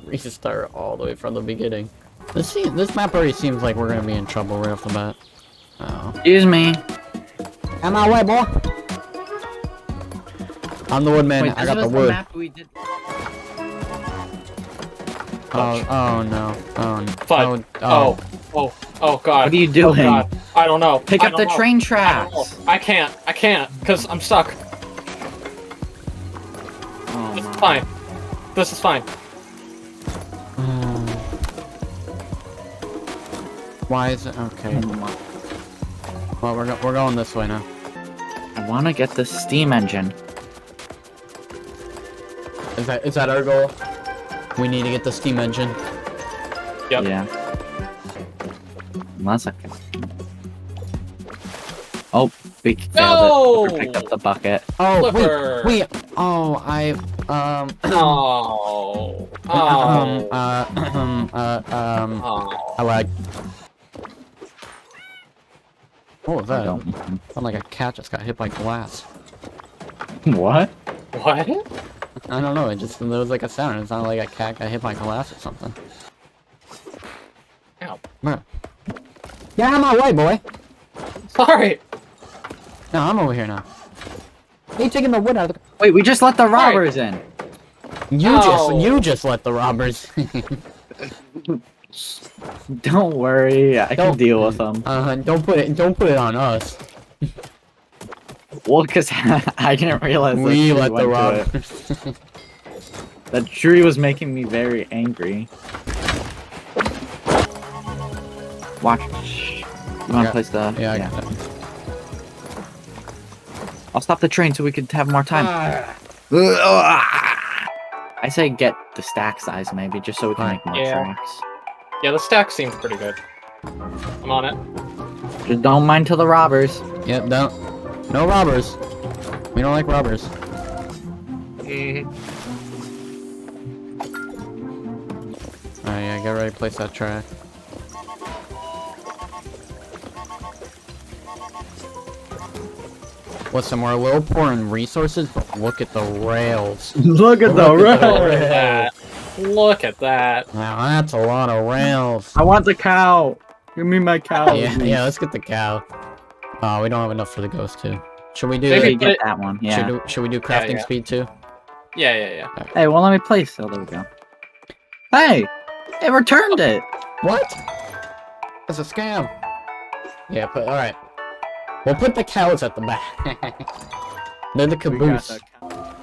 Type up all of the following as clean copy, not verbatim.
Restart all the way from the beginning. This map already seems like we're gonna be in trouble right off the bat. Oh. Excuse me. I'm on my way, boy. I'm the woodman. Wait, I got the was wood. map we did. Oh no. Oh. Fine. Oh god. What are you doing? Oh, god. I don't know. Pick up the train tracks. I can't, because I'm stuck. Oh, This is my. fine. This is fine. Why is it okay? Oh, my. Well, we're going this way now. I want to get the steam engine. Is that our goal? We need to get the steam engine. Yep. Yeah. Unless I can. Oh, we failed No! it. Flipper picked up the bucket. Oh Flipper. wait. Oh, Oh. oh. I like. What was that? Sounded like a cat just got hit by glass. What? What? I don't know. There was like a sound. It sounded like a cat got hit by glass or something. Ow. Where? Yeah, I'm on my way, boy. Sorry. No, I'm over here now. You taking the wood out of the? Wait, we just let the robbers in. You just let the robbers. Don't worry, I can deal with them. Don't put it on us. Well, cause I didn't realize that We tree let the went to it. robbers. That tree was making me very angry. Watch. You wanna place the? Yeah, I got it. I'll stop the train so we could have more time. I say get the stack size maybe, just so we can make more Yeah. tracks. Yeah, the stack seems pretty good. I'm on it. Just don't mind to the robbers. Yep, no robbers. We don't like robbers. Alright, yeah, get ready to place that track. Listen, we're a little poor in resources, but look at the rails. Look at the Look at that. Look at that. Now that's a lot of rails. I want the cow. Give me my cow. Yeah, let's get the cow. Oh, we don't have enough for the ghost too. Should we do? Maybe Maybe put get it- that one. Yeah. Should we do crafting yeah. speed too? Yeah. Hey, well, let me place. Oh, there we go. Hey, it returned it. What? That's a scam. Yeah, all right. We'll put the cows at the back. They're the caboose.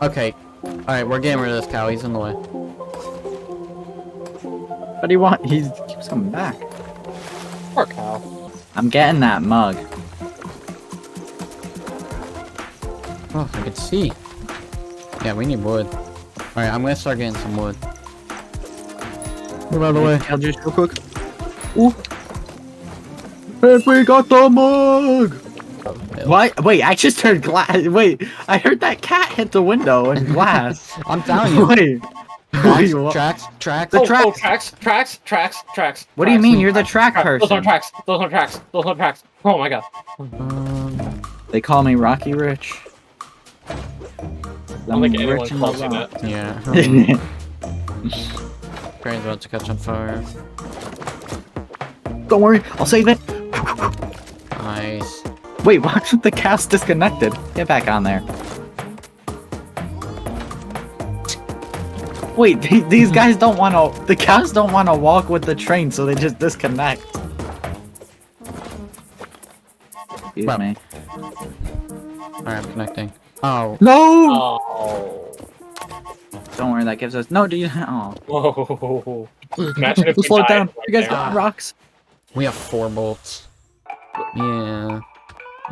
Okay. All right, we're getting rid of this cow. He's in the way. What do you want? He keeps coming back. Poor cow. I'm getting that mug. Oh, I can see. Yeah, we need wood. All right, I'm gonna start getting some wood. Move out of the way. I'll just real quick. Ooh. Hey, we got the mug. What? Wait, I just heard glass. Wait, I heard that cat hit the window and glass. I'm telling you. Wait. Tracks, Wait, what? tracks. Oh, tracks. Tracks. What do you mean? You're the track Those are person. tracks. Oh my god. They call me Rocky Rich. I don't think anyone rich in calls the you rock. that. Yeah. Train's about to catch on fire. Don't worry, I'll save it. Nice. Wait, watch the cast disconnected. Get back on there. Wait, these guys don't want to. The cows don't want to walk with the train, so they just disconnect. Excuse Well. me. Alright, I'm connecting. Oh. No! Oh. Don't worry, that gives us. No, do you? Oh. Whoa. Imagine if we Slow it died down. right You guys there. got rocks. We have 4 bolts. Yeah.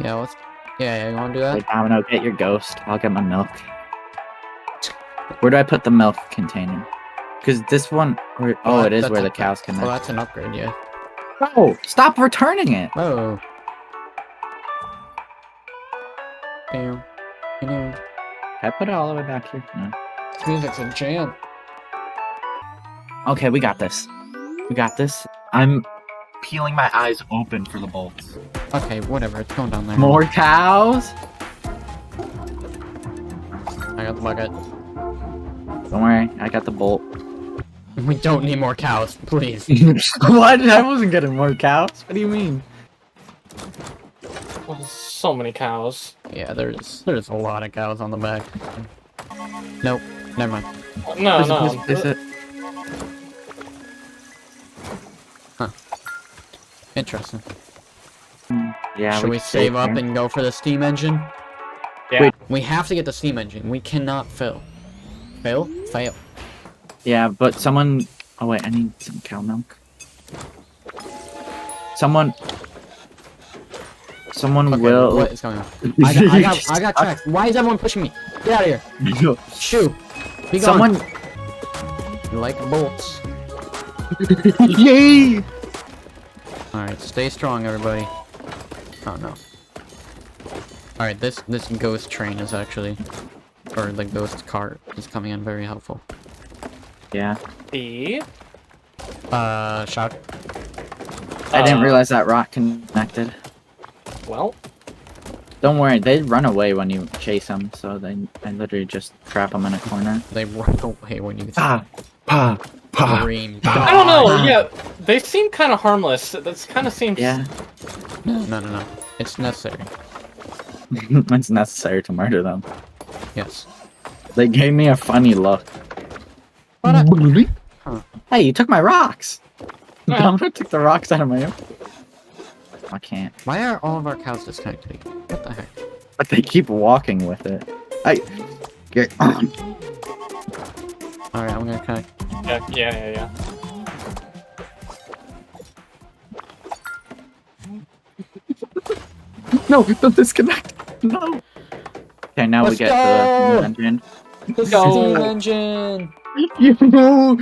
Yeah, let's... Yeah, you wanna do that? Wait, Domino, get your ghost. I'll get my milk. Where do I put the milk container? Because this one... Oh, it is that's where a- the cows Oh, connect. that's an upgrade, yeah. Oh, stop returning it! Oh. Damn. You know, Can I put it all the way back here? No. this music's a jam. Okay, we got this. We got this. I'm peeling my eyes open for the bolts. Okay, whatever, it's going down there. More cows? I got the bucket. Don't worry, I got the bolt. We don't need more cows, please. What? I wasn't getting more cows. What do you mean? Oh, so many cows. Yeah, there's a lot of cows on the back. Nope, never mind. No, Place it. Interesting. Yeah. Should we can stay save up here. and go for the steam engine? Yeah. Wait. We have to get the steam engine. We cannot fail. Fail? Fail. Yeah, but someone. Oh wait, I need some cow milk. Someone Okay, will. what is going on? I got tracked. Why is everyone pushing me? Get out of here. Shoo. Be gone. Someone. Like bolts. Yay! Alright, stay strong, everybody. Oh no. Alright, this ghost train is actually, or the ghost cart is coming in very helpful. Yeah. The Shout. I didn't realize that rock connected. well, Don't worry, they run away when you chase them, so I literally just trap them in a corner. They run away when you Pa, pa. scream. I don't know. Yeah, they seem kind of harmless. That's kind of seems. Yeah, No. It's necessary. it's necessary to murder them. Yes. They gave me a funny look. Huh. Hey, you took my rocks! Yeah. Domino took the rocks out of my own. I can't. Why are all of our cows disconnected? What the heck? But they keep walking with it. Get on. Alright, I'm gonna connect. Yeah. No, don't disconnect. No. Okay, now we Let's get go! the engine. The Go. steam engine! No.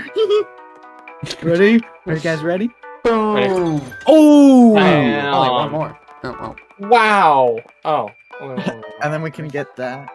Ready? Are you guys ready? Boom! Oh! Bam. Oh, wait, one more. Oh, well. Wow. Oh. And then we can get that.